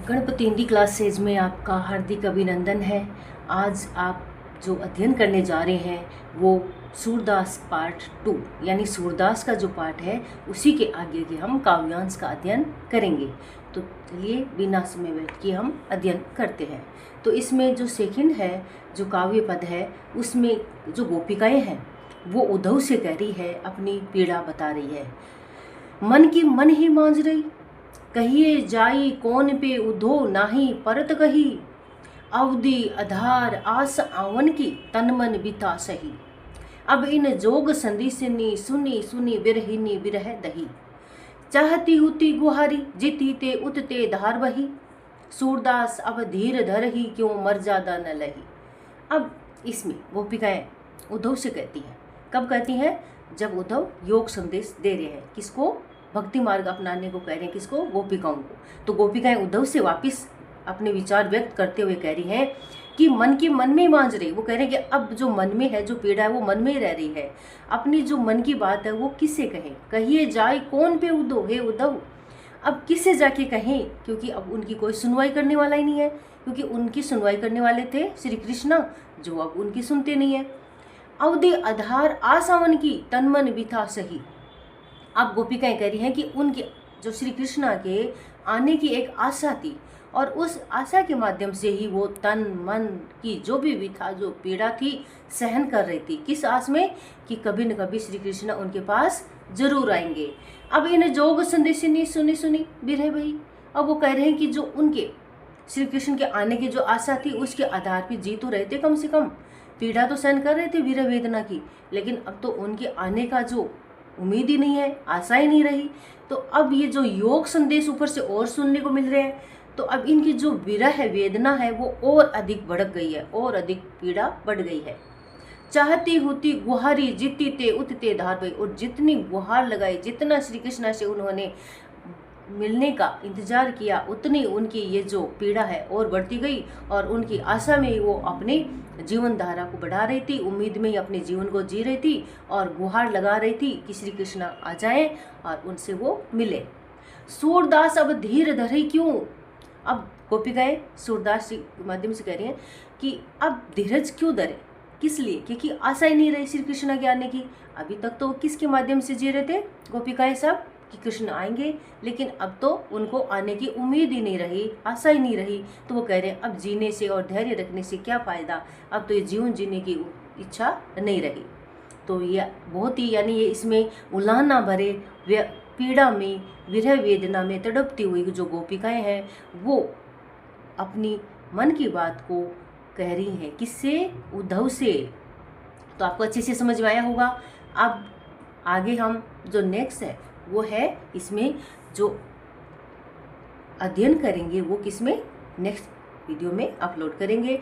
Ganpati Hindi classes में आपका हार्दिक अभिनंदन है। आज आप जो अध्ययन करने जा रहे हैं वो सूरदास पार्ट 2 यानी सूरदास का जो पार्ट है उसी के आगे के हम काव्यांश का अध्ययन करेंगे। तो चलिए बिना समय व्यर्थ किए हम अध्ययन करते हैं। तो इसमें जो सेकंड है, जो काव्य पद है, उसमें जो गोपिकाएं हैं वो उद्धव से कह रही है, अपनी पीड़ा बता रही है। मन की मन ही मांझ रही, कहिए जाई कौन पे उधो नाही परत कही। अवधि आधार आस आवन की तन मन बिता सही। अब इन जोग संदिसनी सुनी सुनी बिरहिनी बिरह दही। चाहती हुती गुहारी जिती ते उतते धार बही। सूरदास अब धीर धर ही क्यों मर ज्यादा न लही। अब इसमें गोपिकाएं उद्धव से कहती हैं। कब कहती हैं? जब उद्धव योग संदेश दे रहे हैं। किसको? भक्ति मार्ग अपनाने को कह रहे हैं। किसको? गोपिकाओं को। तो गोपिकाएं उद्धव से वापिस अपने विचार व्यक्त करते हुए कह रही हैं कि मन की मन में मांझ रही। वो कह रहे हैं कि अब जो मन में है, जो पीड़ा है वो मन में ही रह रही है। अपनी जो मन की बात है वो किससे कहें? कहिए जाए कौन पे उद्धव, हे उद्धव। अब किससे जाके कहें? क्योंकि अब उनकी कोई सुनवाई करने वाला ही नहीं है। क्योंकि उनकी सुनवाई करने वाले थे श्री कृष्ण, जो अब उनकी सुनते नहीं है। अवधि आधार आसावन की तन मन बिथा सही। अब गोपिकाएं कह रही हैं कि उनके जो श्री कृष्णा के आने की एक आशा थी और उस आशा के माध्यम से ही वो तन मन की जो भी विथा, जो पीड़ा थी, सहन कर रही थी। किस आस में? कि कभी न कभी श्री कृष्ण उनके पास जरूर आएंगे। अब इन्हें जोग संदेशिनी सुनी सुनी बिरह भई। अब वो कह रहे हैं कि जो उनके श्री कृष्ण के आने की जो आशा थी उसके आधार पर जी तो रहे थे, कम से कम पीड़ा तो सहन कर रहे थे वीर वेदना की, लेकिन अब तो उनके आने का जो उम्मीद ही नहीं है, आशा ही नहीं रही। तो अब ये जो योग संदेश ऊपर से और सुनने को मिल रहे हैं, तो अब इनकी जो विरह है, वेदना है, वो और अधिक भड़क गई है, और अधिक पीड़ा बढ़ गई है। चाहती होती गुहारी जितती ते उतते धार भई। और जितनी गुहार लगाई, जितना श्री कृष्ण से उन्होंने मिलने का इंतजार किया, उतनी उनकी ये जो पीड़ा है और बढ़ती गई। और उनकी आशा में वो अपने जीवन धारा को बढ़ा रही थी, उम्मीद में ही अपने जीवन को जी रही थी और गुहार लगा रही थी कि श्री कृष्ण आ जाएं और उनसे वो मिले। सूरदास अब धीर धरे क्यों। अब गोपिकाएं सूरदास जी के माध्यम से कह रही हैं कि अब धीरज क्यों धरे, किस लिए? क्योंकि आशा ही नहीं रही श्री कृष्ण के आने की। अभी तक तो किसके माध्यम से जी रहे थे गोपिकाएं सब, कि कृष्ण आएंगे, लेकिन अब तो उनको आने की उम्मीद ही नहीं रही, आशा ही नहीं रही। तो वो कह रहे हैं अब जीने से और धैर्य रखने से क्या फ़ायदा, अब तो ये जीवन जीने की इच्छा नहीं रही। तो ये बहुत ही, यानी ये इसमें उलाहना भरे पीड़ा में, विरह वेदना में तड़पती हुई जो गोपिकाएं हैं वो अपनी मन की बात को कह रही हैं। किससे? उद्धव से। तो आपको अच्छे से समझ में आया होगा। अब आगे हम जो नेक्स्ट है वो है, इसमें जो अध्ययन करेंगे वो किसमें, नेक्स्ट वीडियो में अपलोड करेंगे।